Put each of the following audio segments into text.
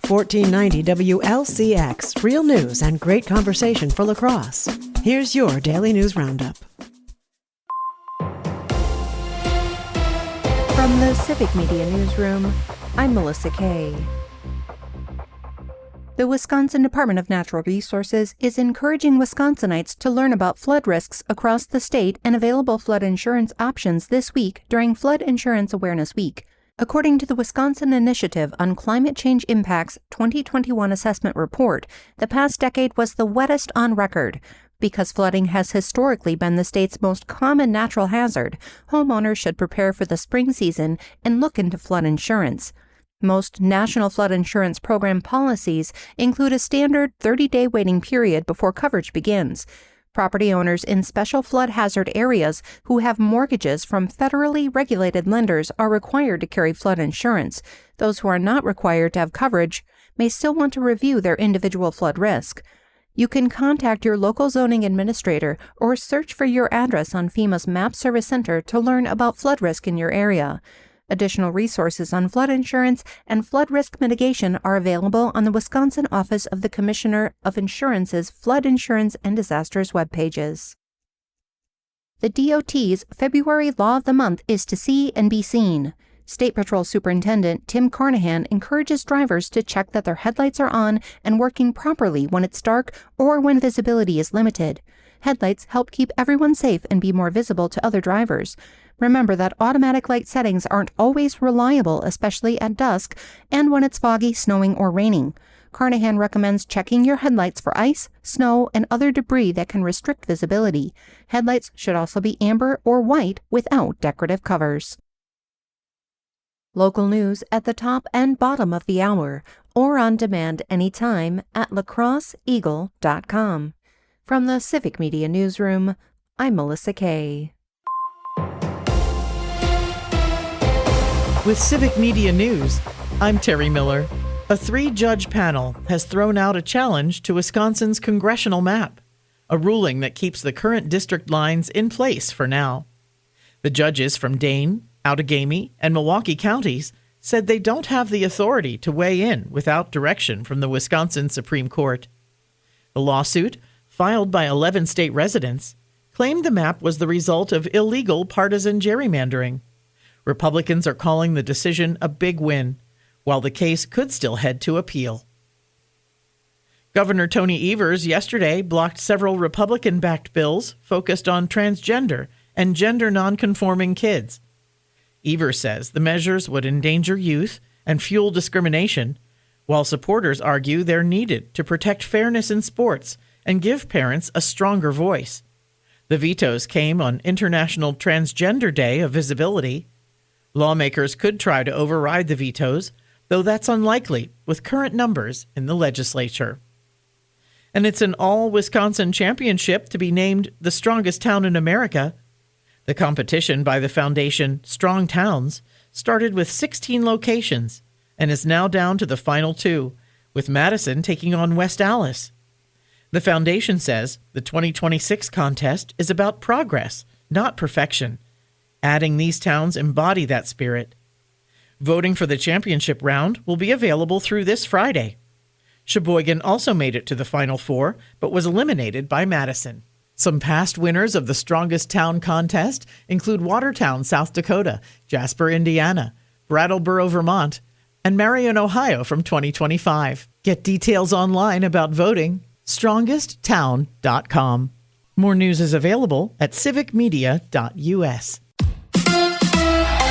1490 WLCX, real news and great conversation for La Crosse. Here's your Daily News Roundup. From the Civic Media Newsroom, I'm Melissa Kay. The Wisconsin Department of Natural Resources is encouraging Wisconsinites to learn about flood risks across the state and available flood insurance options this week during Flood Insurance Awareness Week. According to the Wisconsin Initiative on Climate Change Impacts 2021 Assessment Report, the past decade was the wettest on record. Because flooding has historically been the state's most common natural hazard, homeowners should prepare for the spring season and look into flood insurance. Most national flood insurance program policies include a standard 30-day waiting period before coverage begins. Property owners in special flood hazard areas who have mortgages from federally regulated lenders are required to carry flood insurance. Those who are not required to have coverage may still want to review their individual flood risk. You can contact your local zoning administrator or search for your address on FEMA's MAP Service Center to learn about flood risk in your area. Additional resources on flood insurance and flood risk mitigation are available on the Wisconsin Office of the Commissioner of Insurance's Flood Insurance and Disasters web pages. The DOT's February Law of the Month is to see and be seen. State Patrol Superintendent Tim Carnahan encourages drivers to check that their headlights are on and working properly when it's dark or when visibility is limited. Headlights help keep everyone safe and be more visible to other drivers. Remember that automatic light settings aren't always reliable, especially at dusk and when it's foggy, snowing, or raining. Carnahan recommends checking your headlights for ice, snow, and other debris that can restrict visibility. Headlights should also be amber or white without decorative covers. Local news at the top and bottom of the hour, or on demand anytime at lacrosseeagle.com. From the Civic Media Newsroom, I'm Melissa Kay. With Civic Media News, I'm Terry Miller. A 3-judge panel has thrown out a challenge to Wisconsin's congressional map, a ruling that keeps the current district lines in place for now. The judges from Dane, Outagamie, and Milwaukee counties said they don't have the authority to weigh in without direction from the Wisconsin Supreme Court. The lawsuit, filed by 11 state residents, claimed the map was the result of illegal partisan gerrymandering. Republicans are calling the decision a big win, while the case could still head to appeal. Governor Tony Evers yesterday blocked several Republican-backed bills focused on transgender and gender nonconforming kids. Evers says the measures would endanger youth and fuel discrimination, while supporters argue they're needed to protect fairness in sports and give parents a stronger voice. The vetoes came on International Transgender Day of Visibility. Lawmakers could try to override the vetoes, though that's unlikely with current numbers in the legislature. And it's an all-Wisconsin championship to be named the strongest town in America. The competition by the foundation Strong Towns started with 16 locations and is now down to the final 2, with Madison taking on West Allis. The foundation says the 2026 contest is about progress, not perfection. Adding these towns embody that spirit. Voting for the championship round will be available through this Friday. Sheboygan also made it to the Final 4, but was eliminated by Madison. Some past winners of the Strongest Town contest include Watertown, South Dakota, Jasper, Indiana, Brattleboro, Vermont, and Marion, Ohio from 2025. Get details online about voting, strongesttown.com. More news is available at civicmedia.us.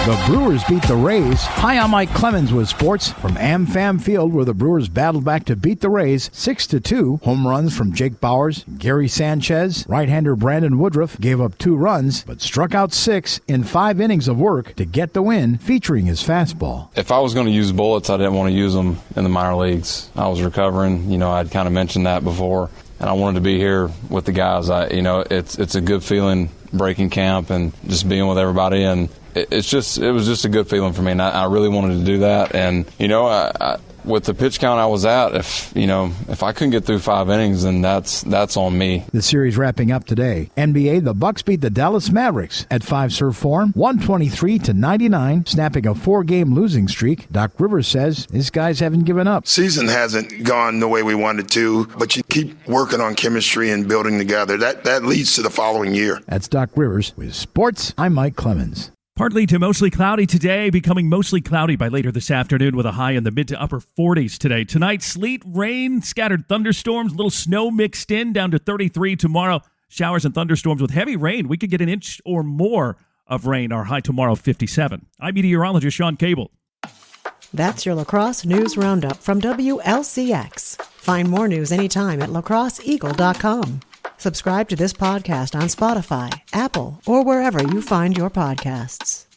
The Brewers beat the Rays. Hi, I'm Mike Clemens with sports from AmFam Field, where the Brewers battled back to beat the Rays 6-2. Home runs from Jake Bauers, Gary Sanchez. Right-hander Brandon Woodruff gave up 2 runs, but struck out 6 in 5 innings of work to get the win, featuring his fastball. If I was going to use bullets, I didn't want to use them in the minor leagues. I was recovering. I'd kind of mentioned that before, and I wanted to be here with the guys. It's a good feeling breaking camp and just being with everybody, and it was just a good feeling for me, and I really wanted to do that. And with the pitch count I was at, if I couldn't get through 5 innings, then that's on me. The series wrapping up today. NBA, the Bucks beat the Dallas Mavericks at 5-serve form, 123-99, snapping a 4-game losing streak. Doc Rivers says his guys haven't given up. Season hasn't gone the way we wanted to, but you keep working on chemistry and building together. That leads to the following year. That's Doc Rivers. With sports, I'm Mike Clemens. Partly to mostly cloudy today, becoming mostly cloudy by later this afternoon with a high in the mid to upper 40s today. Tonight, sleet, rain, scattered thunderstorms, little snow mixed in, down to 33 tomorrow. Showers and thunderstorms with heavy rain. We could get an inch or more of rain. Our high tomorrow, 57. I'm meteorologist Sean Cable. That's your La Crosse News Roundup from WLCX. Find more news anytime at lacrosseeagle.com. Subscribe to this podcast on Spotify, Apple, or wherever you find your podcasts.